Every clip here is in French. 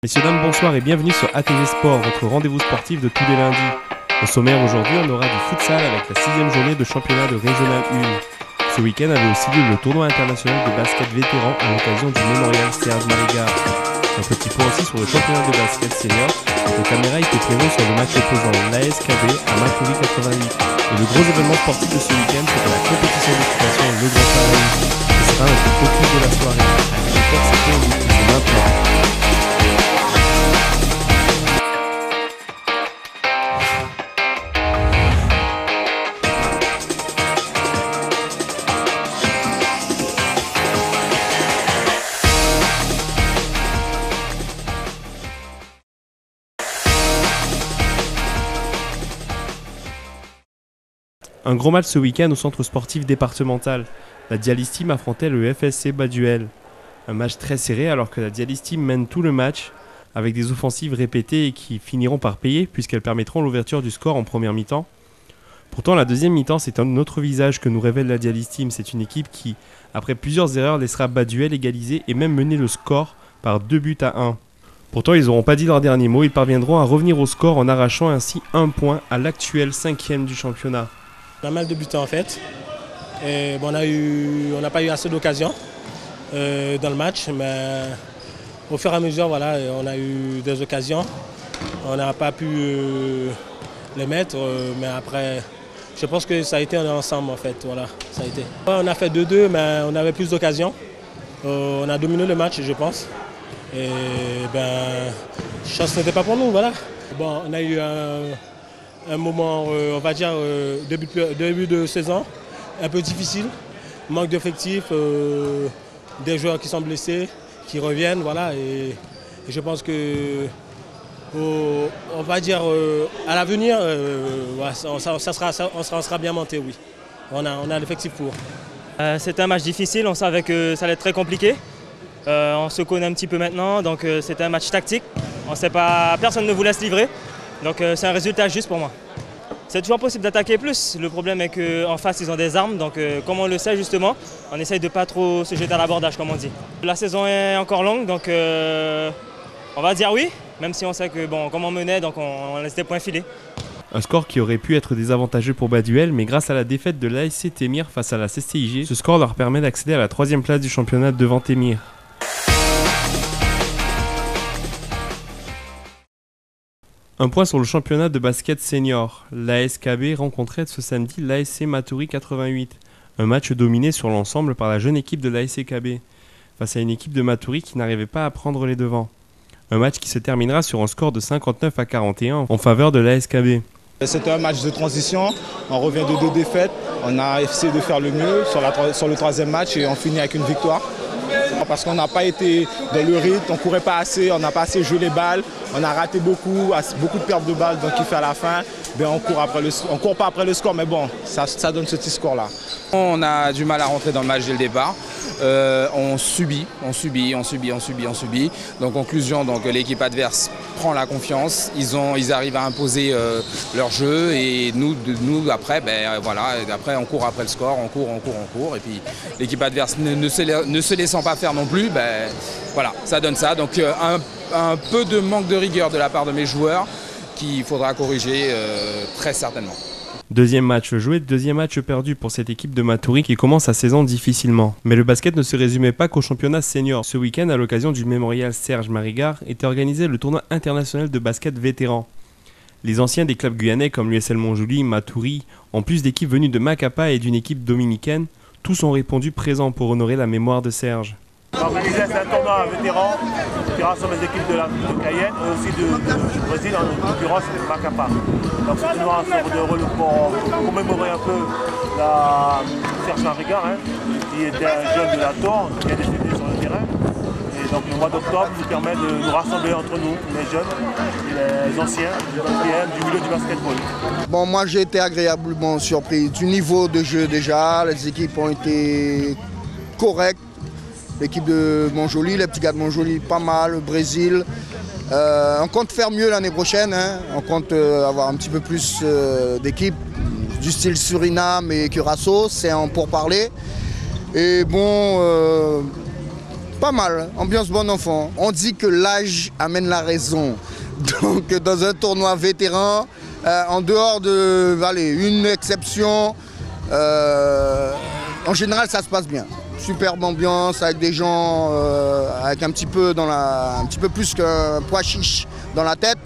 Messieurs, dames, bonsoir et bienvenue sur ATV Sport, votre rendez-vous sportif de tous les lundis. Au sommaire aujourd'hui, on aura du futsal avec la 6e journée de championnat de Régional 1. Ce week-end avait aussi lieu le tournoi international de basket vétéran à l'occasion du mémorial Serge Marigard. Un petit point aussi sur le championnat de basket senior. Nos caméras étaient prévues sur le match opposant l'ASKB à Matoury 88. Et le gros événement sportif de ce week-end, c'était la compétition d'équitation Le Grand Paris. Ce sera notre focus de la soirée. J'espère que c'est pour vous, c'est maintenant. Un gros match ce week-end au centre sportif départemental. La Dialyse Team affrontait le FSC Baduel. Un match très serré alors que la Dialyse Team mène tout le match avec des offensives répétées et qui finiront par payer puisqu'elles permettront l'ouverture du score en première mi-temps. Pourtant la deuxième mi-temps c'est un autre visage que nous révèle la Dialyse Team. C'est une équipe qui, après plusieurs erreurs, laissera Baduel égaliser et même mener le score par 2-1. Pourtant ils n'auront pas dit leur dernier mot, ils parviendront à revenir au score en arrachant ainsi un point à l'actuel 5e du championnat. On a mal débuté en fait. Et bon, on n'a pas eu assez d'occasions dans le match, mais au fur et à mesure, voilà, on a eu des occasions. On n'a pas pu les mettre, mais après, je pense que ça a été un ensemble en fait. Voilà, ça a été. On a fait 2-2, mais on avait plus d'occasions. On a dominé le match, je pense. Et ben, chance n'était pas pour nous, voilà. Bon, on a eu un moment, on va dire, début de saison, un peu difficile. Manque d'effectifs, des joueurs qui sont blessés, qui reviennent, voilà. Et je pense que, on va dire, à l'avenir, on sera bien monté, oui. On a l'effectif pour. C'était un match difficile, on savait que ça allait être très compliqué. On se connaît un petit peu maintenant, donc c'était un match tactique. Personne ne vous laisse livrer. Donc c'est un résultat juste pour moi. C'est toujours possible d'attaquer plus. Le problème est qu'en face, ils ont des armes. Donc comme on le sait justement, on essaye de ne pas trop se jeter à l'abordage, comme on dit. La saison est encore longue, donc on va dire oui. Même si on sait que, bon, comme on menait, donc on laisse des points filés. Un score qui aurait pu être désavantageux pour Baduel, mais grâce à la défaite de l'ASC Témir face à la CCIG, ce score leur permet d'accéder à la 3e place du championnat devant Témir. Un point sur le championnat de basket senior. L'ASKB rencontrait ce samedi l'ASC Matoury 88. Un match dominé sur l'ensemble par la jeune équipe de l'ASKB, face à une équipe de Matoury qui n'arrivait pas à prendre les devants. Un match qui se terminera sur un score de 59-41 en faveur de l'ASKB. C'était un match de transition, on revient de 2 défaites, on a essayé de faire le mieux sur le 3e match et on finit avec une victoire. Parce qu'on n'a pas été dans le rythme, on ne courait pas assez, on n'a pas assez joué les balles, on a raté beaucoup de pertes de balles, donc il fait à la fin, on court pas après le score, mais bon, ça donne ce petit score-là. On a du mal à rentrer dans le match dès le départ, on subit. Donc conclusion, l'équipe adverse prend la confiance, ils arrivent à imposer leur jeu et nous après, après on court après le score, on court et puis l'équipe adverse ne se laissant pas faire non plus, voilà, ça donne ça. Donc un peu de manque de rigueur de la part de mes joueurs qu'il faudra corriger très certainement. Deuxième match joué, deuxième match perdu pour cette équipe de Matoury qui commence sa saison difficilement. Mais le basket ne se résumait pas qu'au championnat senior. Ce week-end, à l'occasion du mémorial Serge Marigard, était organisé le tournoi international de basket vétéran. Les anciens des clubs guyanais comme l'USL Montjoly, Matoury, en plus d'équipes venues de Macapa et d'une équipe dominicaine, tous ont répondu présents pour honorer la mémoire de Serge. Organisé, c'est un tournoi vétéran qui rassemble les équipes de Cayenne et aussi du Brésil, en l'occurrence de Macapa. Donc ce tournoi sort de rôle pour commémorer un peu la Serge Marigard, qui était un jeune de la Tour, qui a débuté sur le terrain. Et donc le mois d'octobre nous permet de nous rassembler entre nous, les jeunes, les anciens, qui aiment du milieu du basketball. Bon, moi j'ai été agréablement surpris du niveau de jeu déjà, les équipes ont été correctes. L'équipe de Montjoly, les petits gars de Montjoly, pas mal, le Brésil. On compte faire mieux l'année prochaine, on compte avoir un petit peu plus d'équipes du style Suriname et Curaçao, c'est en pourparlers. Et bon, Pas mal, ambiance bon enfant. On dit que l'âge amène la raison. Donc dans un tournoi vétéran, en dehors de une exception, en général ça se passe bien. Superbe ambiance avec des gens avec un petit peu plus qu'un pois chiche dans la tête.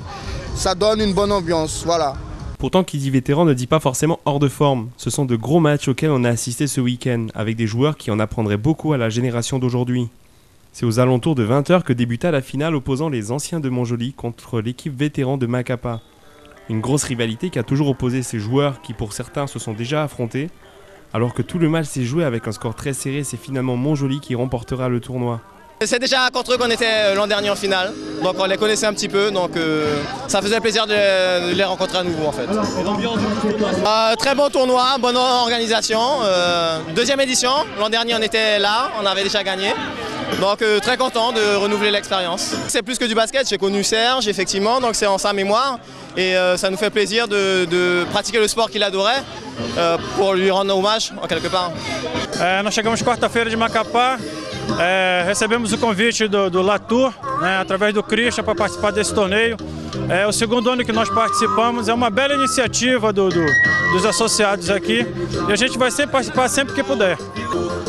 Ça donne une bonne ambiance, voilà. Pourtant, qui dit vétéran ne dit pas forcément hors de forme. Ce sont de gros matchs auxquels on a assisté ce week-end, avec des joueurs qui en apprendraient beaucoup à la génération d'aujourd'hui. C'est aux alentours de 20h que débuta la finale opposant les anciens de Montjoly contre l'équipe vétéran de Macapa. Une grosse rivalité qui a toujours opposé ces joueurs qui pour certains se sont déjà affrontés. Alors que tout le match s'est joué avec un score très serré, c'est finalement Montjoly qui remportera le tournoi. C'est déjà contre eux qu'on était l'an dernier en finale, donc on les connaissait un petit peu, donc ça faisait plaisir de les rencontrer à nouveau en fait. Très bon tournoi, bonne organisation, deuxième édition, l'an dernier on était là, on avait déjà gagné, donc très content de renouveler l'expérience. C'est plus que du basket, j'ai connu Serge effectivement, donc c'est en sa mémoire et ça nous fait plaisir de pratiquer le sport qu'il adorait pour lui rendre hommage en quelque part. Nós chegamos quarta-feira de Macapá. Recebemos o convite do Latour, através do Christian, para participar desse torneio. É o segundo ano que nós participamos, é uma bela iniciativa dos associados aqui e a gente vai sempre participar sempre que puder.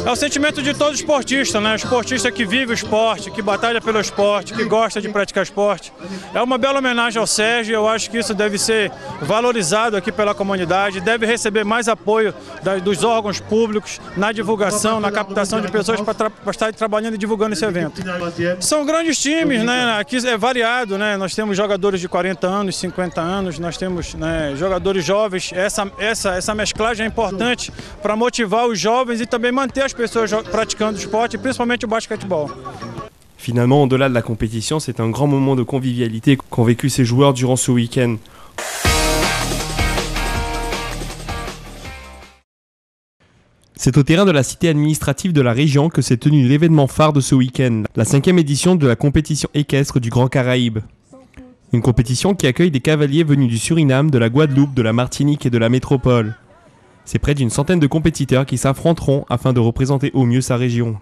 É o sentimento de todo esportista, né? O esportista que vive o esporte, que batalha pelo esporte, que gosta de praticar esporte. É uma bela homenagem ao Sérgio, eu acho que isso deve ser valorizado aqui pela comunidade, deve receber mais apoio dos órgãos públicos na divulgação, na captação de pessoas para estar trabalhando e divulgando esse evento. São grandes times, né? Aqui é variado, né? Nós temos jogadores de 40 anos, 50 anos, nós temos, né, jogadores jovens. Essa mesclagem é importante para motivar os jovens e também manter as pessoas pratiquando o esporte, principalmente o basquetebol. Finalement, au-delà de la compétition, c'est un grand moment de convivialité qu'ont vécu ces joueurs durant ce week-end. C'est au terrain de la cité administrative de la région que s'est tenu l'événement phare de ce week-end, la 5e édition de la compétition équestre du Grand Caraïbe. Une compétition qui accueille des cavaliers venus du Suriname, de la Guadeloupe, de la Martinique et de la métropole. C'est près d'une centaine de compétiteurs qui s'affronteront afin de représenter au mieux sa région.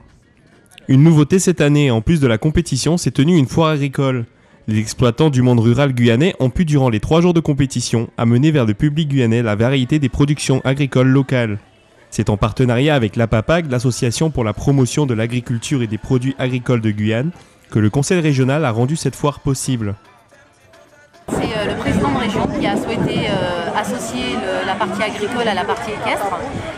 Une nouveauté cette année, en plus de la compétition, s'est tenue une foire agricole. Les exploitants du monde rural guyanais ont pu, durant les 3 jours de compétition, amener vers le public guyanais la variété des productions agricoles locales. C'est en partenariat avec l'APAPAG, l'association pour la promotion de l'agriculture et des produits agricoles de Guyane, que le conseil régional a rendu cette foire possible. C'est le président de région qui a souhaité associer la partie agricole à la partie équestre.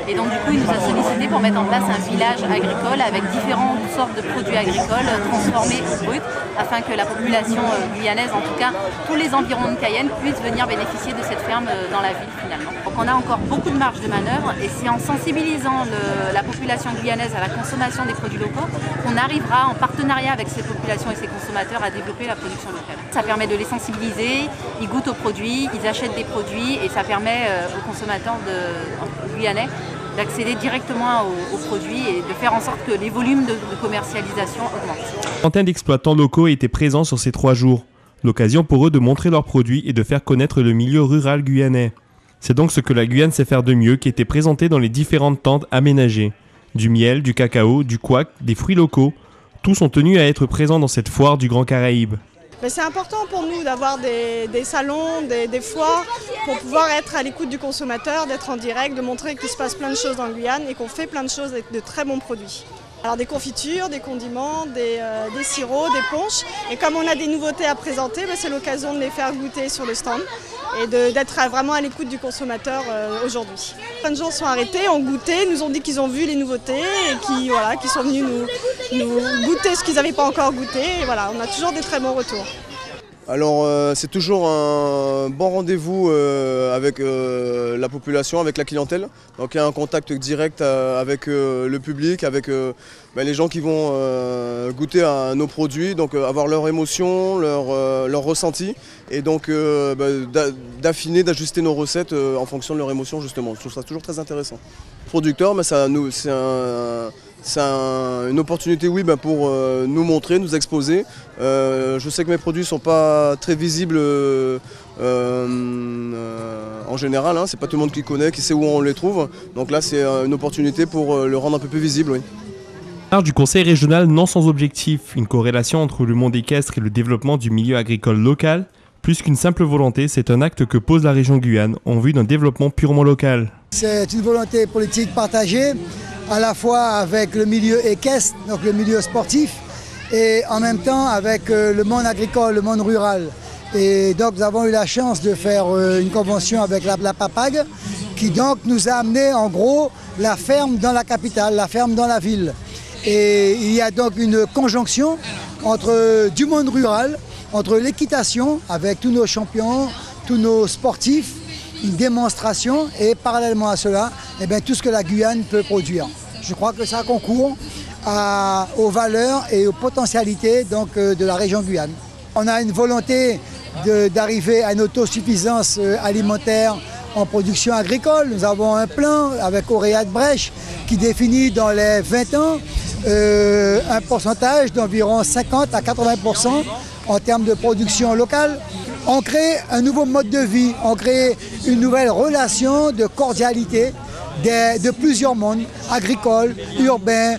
Et donc du coup, il nous a sollicité pour mettre en place un village agricole avec différentes sortes de produits agricoles transformés bruts, afin que la population guyanaise, en tout cas tous les environs de Cayenne, puissent venir bénéficier de cette ferme dans la ville finalement. Donc on a encore beaucoup de marge de manœuvre et c'est en sensibilisant la population guyanaise à la consommation des produits locaux qu'on arrivera en partenariat avec ces populations et ces consommateurs à développer la production locale. Ça permet de les sensibiliser, ils goûtent aux produits, ils achètent des produits et ça permet aux consommateurs guyanais d'accéder directement aux produits et de faire en sorte que les volumes de commercialisation augmentent. Une trentaine d'exploitants locaux étaient présents sur ces 3 jours. L'occasion pour eux de montrer leurs produits et de faire connaître le milieu rural guyanais. C'est donc ce que la Guyane sait faire de mieux qui était présenté dans les différentes tentes aménagées. Du miel, du cacao, du couac, des fruits locaux, tous sont tenus à être présents dans cette foire du Grand Caraïbe. C'est important pour nous d'avoir des salons, des foires, pour pouvoir être à l'écoute du consommateur, d'être en direct, de montrer qu'il se passe plein de choses en Guyane et qu'on fait plein de choses avec de très bons produits. Alors des confitures, des condiments, des sirops, des punchs. Et comme on a des nouveautés à présenter, c'est l'occasion de les faire goûter sur le stand et d'être vraiment à l'écoute du consommateur aujourd'hui. Plein de gens sont arrêtés, ont goûté, nous ont dit qu'ils ont vu les nouveautés et qui sont venus nous goûter ce qu'ils n'avaient pas encore goûté. Et voilà, on a toujours des très bons retours. Alors c'est toujours un bon rendez-vous avec la population, avec la clientèle. Donc il y a un contact direct avec le public, avec les gens qui vont goûter à nos produits, donc avoir leur émotion, leur ressenti, et donc d'affiner, d'ajuster nos recettes en fonction de leur émotion justement. Je trouve ça toujours très intéressant. Producteur, mais c'est une opportunité pour nous montrer, nous exposer. Je sais que mes produits ne sont pas très visibles en général, c'est pas tout le monde qui connaît, qui sait où on les trouve. Donc là c'est une opportunité pour le rendre un peu plus visible. Oui. Du conseil régional non sans objectif, une corrélation entre le monde équestre et le développement du milieu agricole local. Plus qu'une simple volonté, c'est un acte que pose la région Guyane en vue d'un développement purement local. C'est une volonté politique partagée, à la fois avec le milieu équestre, donc le milieu sportif, et en même temps avec le monde agricole, le monde rural. Et donc nous avons eu la chance de faire une convention avec la PAPAG, qui donc nous a amené en gros la ferme dans la capitale, la ferme dans la ville. Et il y a donc une conjonction entre du monde rural, entre l'équitation avec tous nos champions, tous nos sportifs, une démonstration et parallèlement à cela, eh bien, tout ce que la Guyane peut produire. Je crois que ça concourt aux valeurs et aux potentialités donc, de la région Guyane. On a une volonté d'arriver à une autosuffisance alimentaire en production agricole. Nous avons un plan avec Auréat de Brèche qui définit dans les 20 ans un pourcentage d'environ 50 à 80% en termes de production locale. On crée un nouveau mode de vie, on crée une nouvelle relation de cordialité de plusieurs mondes, agricoles, urbains,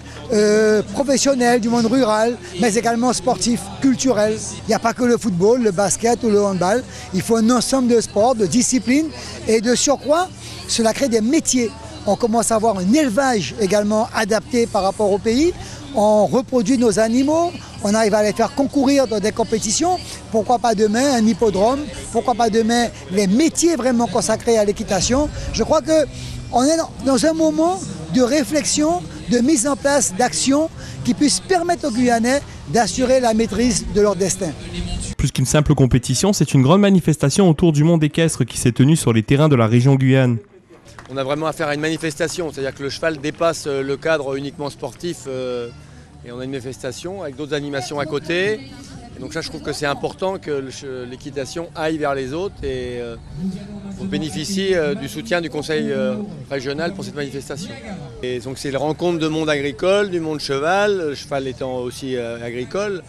professionnels du monde rural, mais également sportifs, culturels. Il n'y a pas que le football, le basket ou le handball. Il faut un ensemble de sports, de disciplines et de surcroît, cela crée des métiers. On commence à avoir un élevage également adapté par rapport au pays. On reproduit nos animaux, on arrive à les faire concourir dans des compétitions. Pourquoi pas demain un hippodrome? Pourquoi pas demain les métiers vraiment consacrés à l'équitation? Je crois qu'on est dans un moment de réflexion, de mise en place d'actions qui puissent permettre aux Guyanais d'assurer la maîtrise de leur destin. Plus qu'une simple compétition, c'est une grande manifestation autour du monde équestre qui s'est tenue sur les terrains de la région Guyane. On a vraiment affaire à une manifestation, c'est-à-dire que le cheval dépasse le cadre uniquement sportif et on a une manifestation avec d'autres animations à côté. Et donc ça, je trouve que c'est important que l'équitation aille vers les autres et on bénéficie du soutien du conseil régional pour cette manifestation. Et donc c'est la rencontre de monde agricole, du monde cheval, le cheval étant aussi agricole.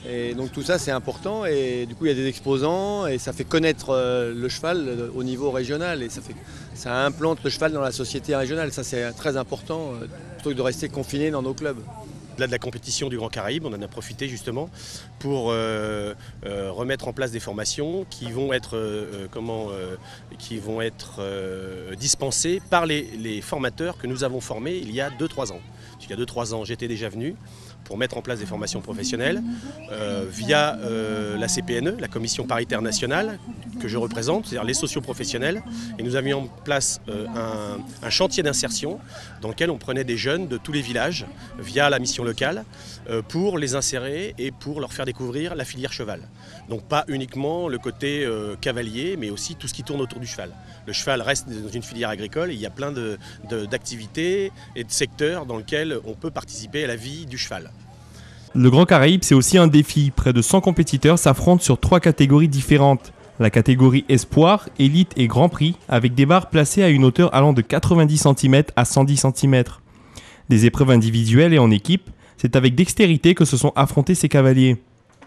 Et donc tout ça c'est important et du coup il y a des exposants et ça fait connaître le cheval au niveau régional et ça implante le cheval dans la société régionale. Ça c'est très important plutôt que de rester confiné dans nos clubs. Au-delà de la compétition du Grand Caraïbe, on en a profité justement pour remettre en place des formations qui vont être, dispensées par les formateurs que nous avons formés il y a 2-3 ans. Il y a 2-3 ans, j'étais déjà venu pour mettre en place des formations professionnelles via la CPNE, la Commission paritaire nationale, que je représente, c'est-à-dire les socioprofessionnels. Et nous avions en place un chantier d'insertion dans lequel on prenait des jeunes de tous les villages via la mission locale pour les insérer et pour leur faire découvrir la filière cheval. Donc pas uniquement le côté cavalier, mais aussi tout ce qui tourne autour du cheval. Le cheval reste dans une filière agricole et il y a plein d'activités et de secteurs dans lesquels on peut participer à la vie du cheval. Le Grand Caraïbe, c'est aussi un défi. Près de 100 compétiteurs s'affrontent sur 3 catégories différentes. La catégorie Espoir, Élite et Grand Prix, avec des barres placées à une hauteur allant de 90 cm à 110 cm. Des épreuves individuelles et en équipe, c'est avec dextérité que se sont affrontés ces cavaliers.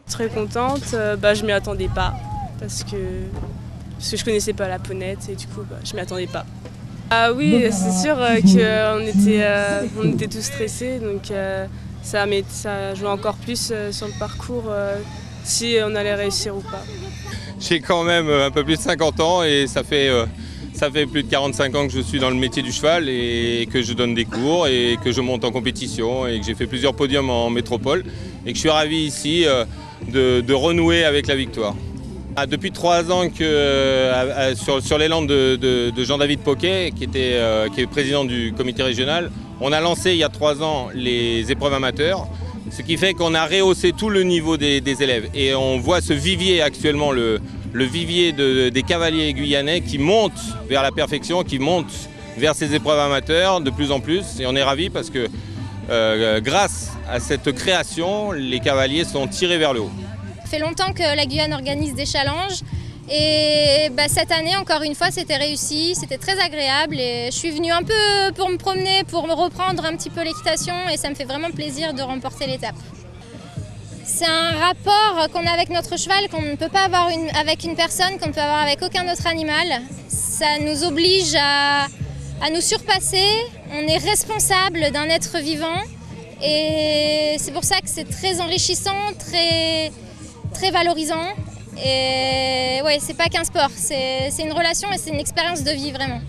Très contente, je m'y attendais pas, parce que je connaissais pas la ponette et du coup je m'y attendais pas. Ah oui, c'est sûr qu'on était tous stressés, donc ça joue encore plus sur le parcours si on allait réussir ou pas. J'ai quand même un peu plus de 50 ans et ça fait plus de 45 ans que je suis dans le métier du cheval et que je donne des cours et que je monte en compétition et que j'ai fait plusieurs podiums en métropole et que je suis ravi ici de renouer avec la victoire. Depuis 3 ans que sur l'élan de Jean-David Poquet, qui est président du comité régional, on a lancé il y a 3 ans les épreuves amateurs, ce qui fait qu'on a rehaussé tout le niveau des élèves. Et on voit ce vivier actuellement, le vivier des cavaliers guyanais qui monte vers la perfection, qui monte vers ces épreuves amateurs de plus en plus. Et on est ravis parce que grâce à cette création, les cavaliers sont tirés vers le haut. Ça fait longtemps que la Guyane organise des challenges et cette année, encore une fois, c'était réussi, c'était très agréable et je suis venue un peu pour me promener, pour me reprendre un petit peu l'équitation et ça me fait vraiment plaisir de remporter l'étape. C'est un rapport qu'on a avec notre cheval qu'on ne peut pas avoir avec une personne, qu'on ne peut avoir avec aucun autre animal. Ça nous oblige à nous surpasser, on est responsable d'un être vivant Et c'est pour ça que c'est très enrichissant, très valorisant. Et ouais, c'est pas qu'un sport, c'est une relation et c'est une expérience de vie vraiment.